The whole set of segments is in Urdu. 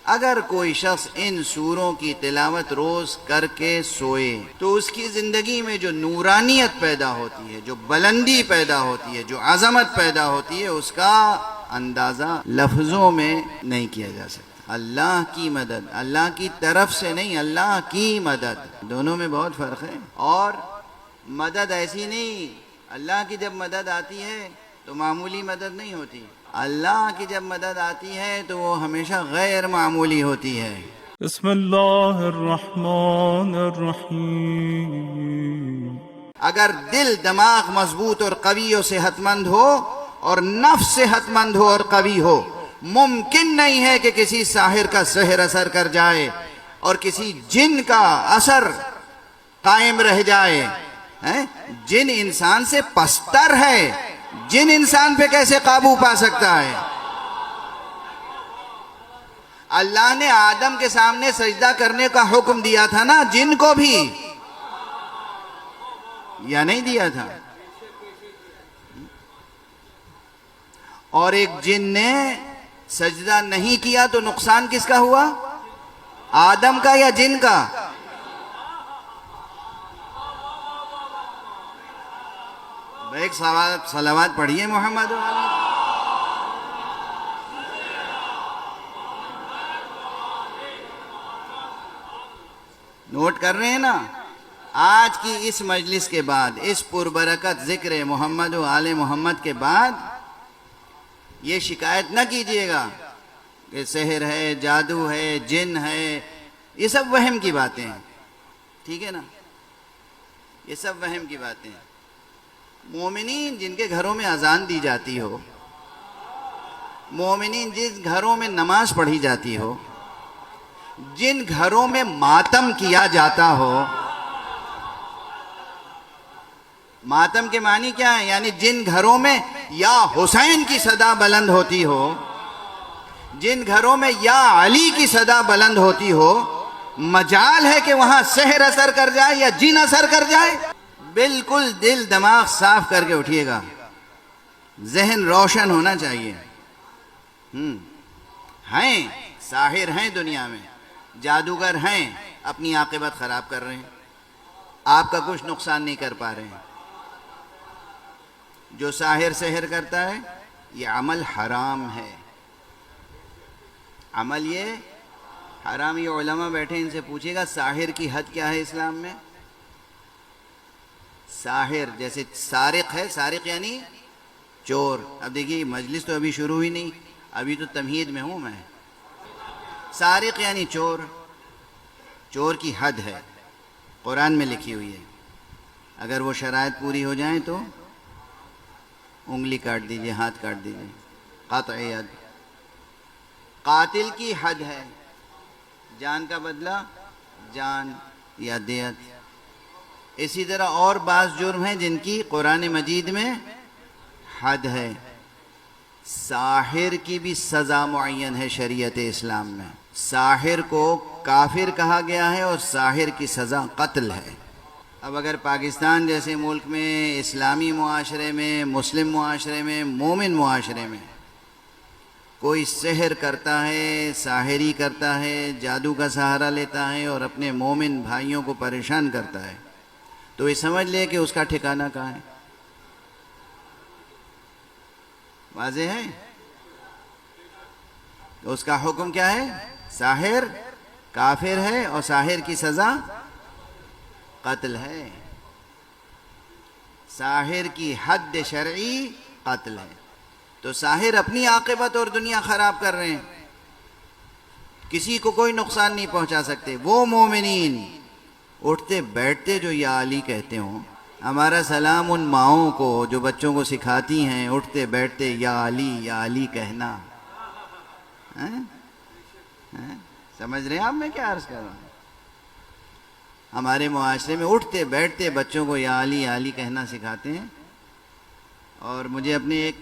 اگر کوئی شخص ان سوروں کی تلاوت روز کر کے سوئے تو اس کی زندگی میں جو نورانیت پیدا ہوتی ہے، جو بلندی پیدا ہوتی ہے، جو عظمت پیدا ہوتی ہے، اس کا اندازہ لفظوں میں نہیں کیا جا سکتا۔ اللہ کی مدد، اللہ کی طرف سے نہیں، اللہ کی مدد، دونوں میں بہت فرق ہے۔ اور مدد ایسی نہیں، اللہ کی جب مدد آتی ہے تو معمولی مدد نہیں ہوتی، اللہ کی جب مدد آتی ہے تو وہ ہمیشہ غیر معمولی ہوتی ہے۔ بسم اللہ الرحمن الرحیم۔ اگر دل دماغ مضبوط اور قوی و صحت مند ہو اور نفس صحت مند ہو اور قوی ہو، ممکن نہیں ہے کہ کسی ساحر کا سحر اثر کر جائے اور کسی جن کا اثر قائم رہ جائے۔ جن انسان سے پستر ہے، جن انسان پہ کیسے قابو پا سکتا ہے؟ اللہ نے آدم کے سامنے سجدہ کرنے کا حکم دیا تھا نا، جن کو بھی، یا نہیں دیا تھا؟ اور ایک جن نے سجدہ نہیں کیا تو نقصان کس کا ہوا؟ آدم کا یا جن کا؟ ایک صلوات پڑھیے محمد والا۔ نوٹ کر رہے ہیں نا؟ آج کی اس مجلس کے بعد، اس پربرکت ذکر محمد و آل محمد کے بعد یہ شکایت نہ کیجئے گا کہ سحر ہے، جادو ہے، جن ہے، یہ سب وہم کی باتیں ہیں، ٹھیک ہے نا؟ یہ سب وہم کی باتیں ہیں۔ مومنین جن کے گھروں میں اذان دی جاتی ہو، مومنین جن گھروں میں نماز پڑھی جاتی ہو، جن گھروں میں ماتم کیا جاتا ہو، ماتم کے معنی کیا ہے؟ یعنی جن گھروں میں یا حسین کی صدا بلند ہوتی ہو، جن گھروں میں یا علی کی صدا بلند ہوتی ہو، مجال ہے کہ وہاں سحر اثر کر جائے یا جن اثر کر جائے؟ بالکل دل دماغ صاف کر کے اٹھیے گا، ذہن روشن ہونا چاہیے۔ ہیں ساحر ہیں دنیا میں، جادوگر ہیں، اپنی عاقبت خراب کر رہے ہیں، آپ کا کچھ نقصان نہیں کر پا رہے ہیں۔ جو ساحر سحر کرتا ہے یہ عمل حرام ہے، عمل یہ حرام۔ یہ علماء بیٹھے، ان سے پوچھے گا ساحر کی حد کیا ہے اسلام میں؟ ساحر جیسے سارق ہے، سارق یعنی چور۔ اب دیکھیے مجلس تو ابھی شروع ہی نہیں، ابھی تو تمہید میں ہوں میں۔ سارق یعنی چور، چور کی حد ہے، قرآن میں لکھی ہوئی ہے، اگر وہ شرائط پوری ہو جائیں تو انگلی کاٹ دیجئے، ہاتھ کاٹ دیجئے، قطع ید۔ قاتل کی حد ہے، جان کا بدلہ جان یا دیت۔ اسی طرح اور بعض جرم ہیں جن کی قرآن مجید میں حد ہے۔ ساحر کی بھی سزا معین ہے شریعت اسلام میں، ساحر کو کافر کہا گیا ہے اور ساحر کی سزا قتل ہے۔ اب اگر پاکستان جیسے ملک میں، اسلامی معاشرے میں، مسلم معاشرے میں، مومن معاشرے میں کوئی سحر کرتا ہے، ساحری کرتا ہے، جادو کا سہارا لیتا ہے اور اپنے مومن بھائیوں کو پریشان کرتا ہے، تو یہ سمجھ لے کہ اس کا ٹھکانہ کہاں ہے۔ واضح ہے؟ تو اس کا حکم کیا ہے؟ ساحر کافر ہے اور ساحر کی سزا قتل ہے۔ ساحر کی حد شرعی قتل ہے۔ تو ساحر اپنی عاقبت اور دنیا خراب کر رہے ہیں، کسی کو کوئی نقصان نہیں پہنچا سکتے۔ وہ مومنین اٹھتے بیٹھتے جو یا علی کہتے ہوں، ہمارا سلام ان ماؤں کو جو بچوں کو سکھاتی ہیں اٹھتے بیٹھتے یا علی کہنا۔ سمجھ رہے ہیں آپ میں کیا عرض کر رہا ہوں؟ ہمارے معاشرے میں اٹھتے بیٹھتے بچوں کو یا علی کہنا سکھاتے ہیں۔ اور مجھے اپنے ایک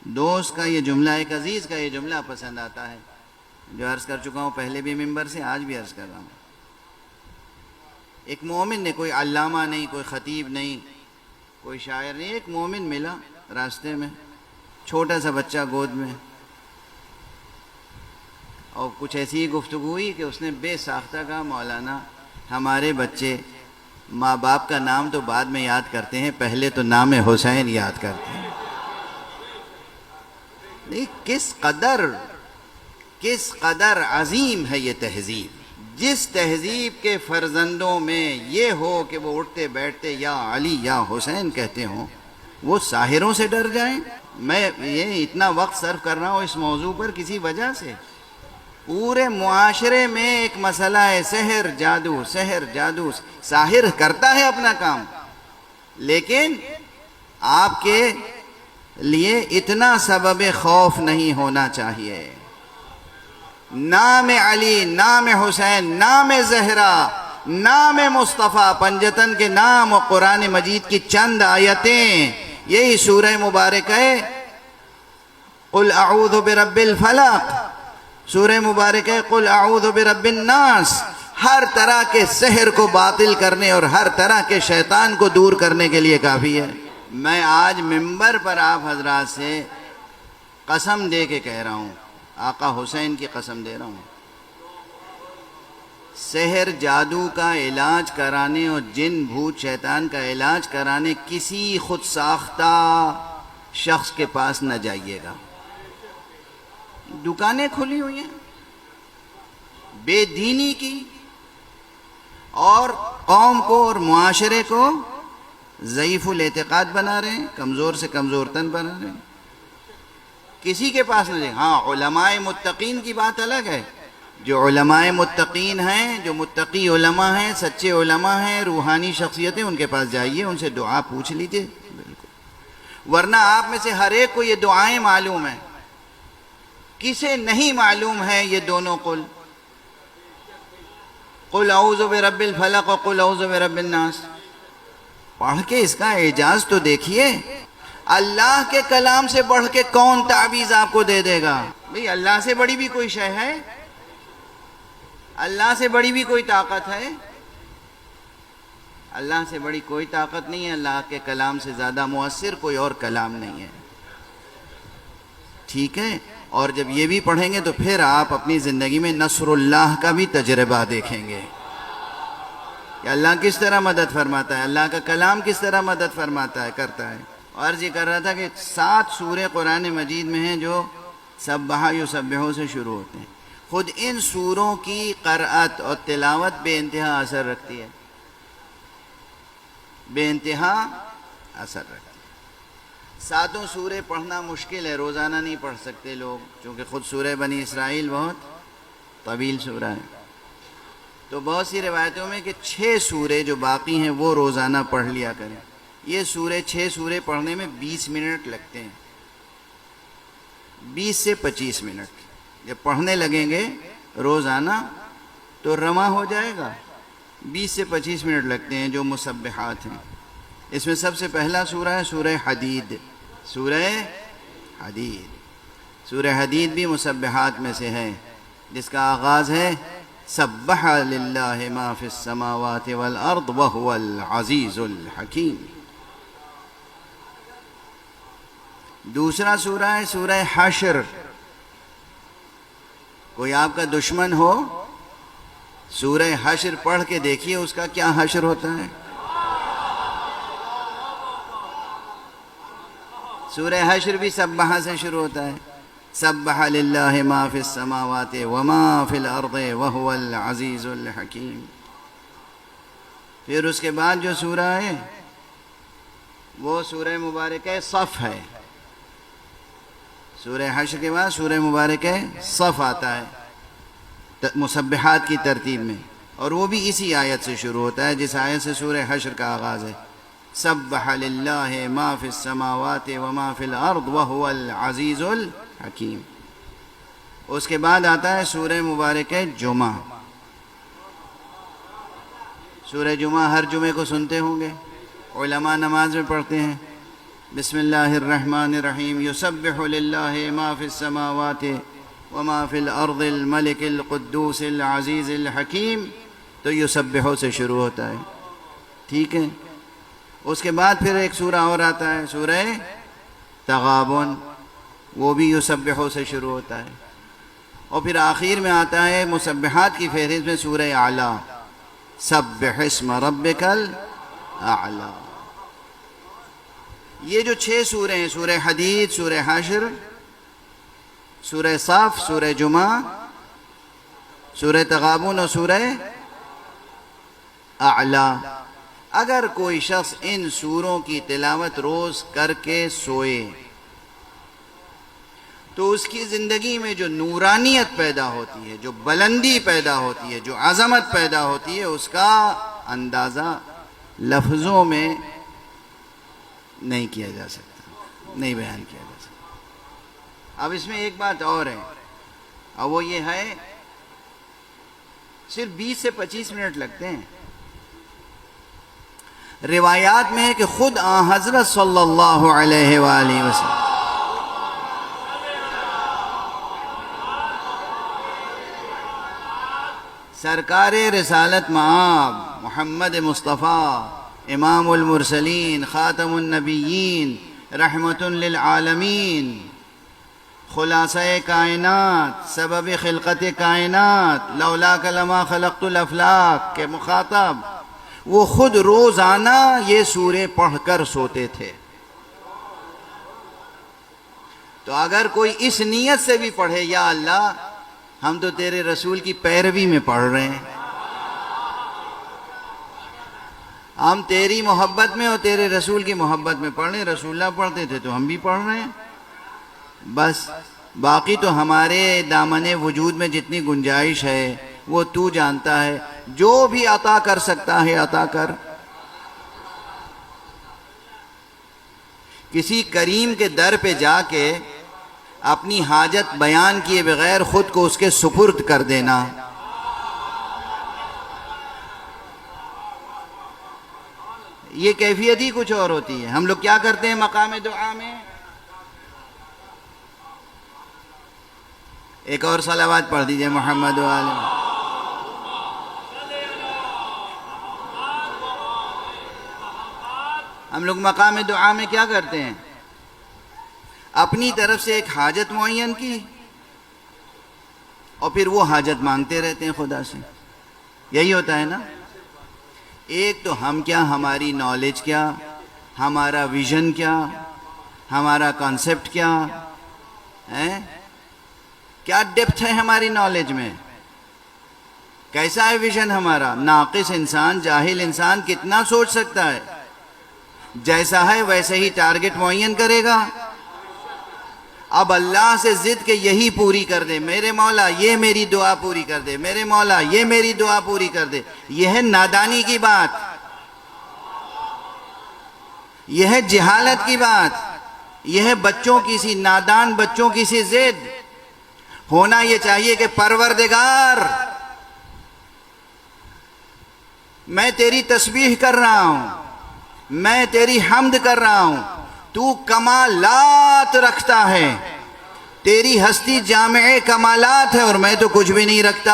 دوست کا یہ جملہ، ایک عزیز کا یہ جملہ پسند آتا ہے، جو عرض کر چکا ہوں پہلے بھی ممبر سے، آج بھی عرض کر رہا ہوں۔ ایک مومن نے، کوئی علامہ نہیں، کوئی خطیب نہیں، کوئی شاعر نہیں، ایک مومن ملا راستے میں، چھوٹا سا بچہ گود میں، اور کچھ ایسی گفتگو ہوئی کہ اس نے بے ساختہ کہا مولانا ہمارے بچے ماں باپ کا نام تو بعد میں یاد کرتے ہیں، پہلے تو نام حسین یاد کرتے ہیں۔ کس قدر عظیم ہے یہ تہذیب۔ جس تہذیب کے فرزندوں میں یہ ہو کہ وہ اٹھتے بیٹھتے یا علی یا حسین کہتے ہوں، وہ ساحروں سے ڈر جائیں۔ میں یہ اتنا وقت صرف کر رہا ہوں اس موضوع پر کسی وجہ سے۔ پورے معاشرے میں ایک مسئلہ ہے سحر جادو، ساحر کرتا ہے اپنا کام، لیکن آپ کے لیے اتنا سبب خوف نہیں ہونا چاہیے۔ نام علی، نام حسین، نام زہرا، نام مصطفیٰ، پنجتن کے نام اور قرآن مجید کی چند آیتیں، یہی سورہ مبارک ہے قل اعوذ برب الفلق، سورہ مبارک ہے قل اعوذ برب الناس، ہر طرح کے سحر کو باطل کرنے اور ہر طرح کے شیطان کو دور کرنے کے لیے کافی ہے۔ میں آج منبر پر آپ حضرات سے قسم دے کے کہہ رہا ہوں، آقا حسین کی قسم دے رہا ہوں، سحر جادو کا علاج کرانے اور جن بھوت شیطان کا علاج کرانے کسی خود ساختہ شخص کے پاس نہ جائیے گا۔ دکانیں کھلی ہوئی ہیں بے دینی کی، اور قوم کو اور معاشرے کو ضعیف الاعتقاد بنا رہے ہیں، کمزور سے کمزور تن بنا رہے ہیں۔ کسی کے پاس نہ جائیں۔ ہاں علماء متقین کی بات الگ ہے، جو علماء متقین ہیں، جو متقی علماء ہیں، سچے علماء ہیں، روحانی شخصیتیں، ان کے پاس جائیے، ان سے دعا پوچھ لیجیے۔ ورنہ آپ میں سے ہر ایک کو یہ دعائیں معلوم ہیں، کسے نہیں معلوم ہے یہ دونوں قل اعوذ برب الفلق اور قل اعوذ برب الناس؟ پڑھ کے اس کا اعجاز تو دیکھیے۔ اللہ کے کلام سے بڑھ کے کون تعویذ آپ کو دے دے گا؟ بھئی اللہ سے بڑی بھی کوئی شے ہے؟ اللہ سے بڑی بھی کوئی طاقت ہے؟ اللہ سے بڑی کوئی طاقت نہیں ہے، اللہ کے کلام سے زیادہ مؤثر کوئی اور کلام نہیں ہے۔ ٹھیک ہے؟ اور جب یہ بھی پڑھیں گے تو پھر آپ اپنی زندگی میں نصر اللہ کا بھی تجربہ دیکھیں گے کہ اللہ کس طرح مدد فرماتا ہے، اللہ کا کلام کس طرح مدد فرماتا ہے، کرتا ہے۔ عرض یہ کر رہا تھا کہ 7 سورے قرآن مجید میں ہیں جو سبح یسبحو سے شروع ہوتے ہیں۔ خود ان سوروں کی قرأت اور تلاوت بے انتہا اثر رکھتی ہے، بے انتہا اثر رکھتی ہے۔ 7 سورے پڑھنا مشکل ہے، روزانہ نہیں پڑھ سکتے لوگ، چونکہ خود سورہ بنی اسرائیل بہت طویل سورہ ہے۔ تو بہت سی روایتوں میں کہ 6 سورے جو باقی ہیں وہ روزانہ پڑھ لیا کریں۔ یہ 6 سورے پڑھنے میں 20 منٹ لگتے ہیں، 20 سے 25 منٹ۔ جب پڑھنے لگیں گے روزانہ تو رواں ہو جائے گا۔ 20 سے 25 منٹ لگتے ہیں جو مسبحات ہیں۔ اس میں سب سے پہلا سورہ ہے سورہ حدید۔ سورہ حدید بھی مسبحات میں سے ہے، جس کا آغاز ہے سبح للہ ما فی السماوات والارض وہو العزیز الحکیم۔ دوسرا سورہ ہے سورہ حشر۔ کوئی آپ کا دشمن ہو، سورہ حشر پڑھ کے دیکھیے اس کا کیا حشر ہوتا ہے۔ سورہ حشر بھی سبح سے شروع ہوتا ہے، سبح للہ ما فی السماوات وما فی الارض وہو العزیز الحکیم۔ پھر اس کے بعد جو سورہ ہے وہ سورہ مبارک صف ہے۔ سورہ حشر کے بعد سورہ مبارک صف آتا ہے مسبحات کی ترتیب میں، اور وہ بھی اسی آیت سے شروع ہوتا ہے جس آیت سے سورہ حشر کا آغاز ہے، سبح للہ ما فی السماوات وما فی الارض وہو العزیز الحکیم۔ اس کے بعد آتا ہے سورہ مبارک جمعہ۔ سورہ جمعہ ہر جمعے کو سنتے ہوں گے، علماء نماز میں پڑھتے ہیں۔ بسم اللہ الرحمن الرحیم، یسبح للہ ما فی السماوات وما فی الارض الملک القدوس العزیز الحکیم، تو یسبحو سے شروع ہوتا ہے۔ ٹھیک ہے؟ اس کے بعد پھر ایک سورہ اور آتا ہے سورہ تغابن، وہ بھی یسبحو سے شروع ہوتا ہے۔ اور پھر آخر میں آتا ہے مسبحات کی فہرست میں سورہ اعلیٰ، سبح اسم ربک الاعلیٰ۔ یہ جو 6 سورے ہیں، سورہ حدید، سورہ حشر، سورہ صف، سورہ جمعہ، سورہ تغابن اور سورہ اعلیٰ، اگر کوئی شخص ان سوروں کی تلاوت روز کر کے سوئے تو اس کی زندگی میں جو نورانیت پیدا ہوتی ہے، جو بلندی پیدا ہوتی ہے، جو عظمت پیدا ہوتی ہے، اس کا اندازہ لفظوں میں نہیں کیا جا سکتا، نہیں بیان کیا جا سکتا۔ اب اس میں ایک بات اور ہے، اور وہ یہ ہے صرف 20 سے 25 منٹ لگتے ہیں۔ روایات میں ہے کہ خود آن حضرت صلی اللہ علیہ وآلہ وسلم سرکار رسالت مآب محمد مصطفیٰ امام المرسلین خاتم النبیین رحمت للعالمین خلاصہ کائنات سبب خلقت کائنات لولاک لما خلقت الافلاک کے مخاطب، وہ خود روزانہ یہ سورے پڑھ کر سوتے تھے۔ تو اگر کوئی اس نیت سے بھی پڑھے، یا اللہ ہم تو تیرے رسول کی پیروی میں پڑھ رہے ہیں، ہم تیری محبت میں اور تیرے رسول کی محبت میں پڑھ رہے ہیں، رسول اللہ پڑھتے تھے تو ہم بھی پڑھ رہے ہیں، بس باقی تو ہمارے دامن وجود میں جتنی گنجائش ہے وہ تو جانتا ہے، جو بھی عطا کر سکتا ہے عطا کر۔ کسی کریم کے در پہ جا کے اپنی حاجت بیان کیے بغیر خود کو اس کے سپرد کر دینا، یہ کیفیت ہی کچھ اور ہوتی ہے۔ ہم لوگ کیا کرتے ہیں مقام دعا میں؟ ایک اور صلوات پڑھ دیجئے محمد وآلہ۔ ہم لوگ مقام دعا میں کیا کرتے ہیں؟ اپنی طرف سے ایک حاجت معین کی اور پھر وہ حاجت مانگتے رہتے ہیں خدا سے، یہی ہوتا ہے نا۔ ایک تو ہم کیا، ہماری نالج کیا، ہمارا ویژن کیا، ہمارا کانسیپٹ کیا ہے، کیا ڈیپتھ ہے ہماری نالج میں، کیسا ہے ویژن ہمارا۔ ناقص انسان، جاہل انسان کتنا سوچ سکتا ہے؟ جیسا ہے ویسے ہی ٹارگٹ معین کرے گا۔ اب اللہ سے ضد کہ یہی پوری کر دے، میرے مولا یہ میری دعا پوری کر دے، میرے مولا یہ میری دعا پوری کر دے، یہ ہے نادانی کی بات، یہ ہے جہالت کی بات، یہ ہے بچوں کی سی نادان بچوں کی سی ضد۔ ہونا یہ چاہیے کہ پروردگار میں تیری تسبیح کر رہا ہوں، میں تیری حمد کر رہا ہوں، تو کمالات رکھتا ہے، تیری ہستی جامع کمالات ہے اور میں تو کچھ بھی نہیں رکھتا۔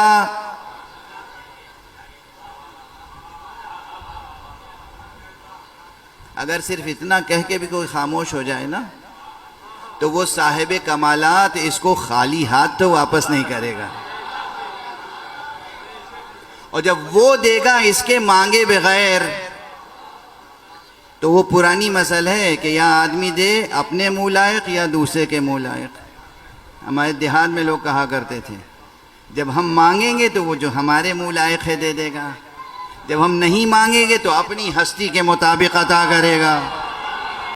اگر صرف اتنا کہہ کے بھی کوئی خاموش ہو جائے نا تو وہ صاحب کمالات اس کو خالی ہاتھ تو واپس نہیں کرے گا، اور جب وہ دے گا اس کے مانگے بغیر تو وہ پرانی مسئل ہے کہ یا آدمی دے اپنے منہ لائق یا دوسرے کے منہ لائق۔ ہمارے دیہات میں لوگ کہا کرتے تھے جب ہم مانگیں گے تو وہ جو ہمارے منہ لائق ہے دے دے گا، جب ہم نہیں مانگیں گے تو اپنی ہستی کے مطابق عطا کرے گا۔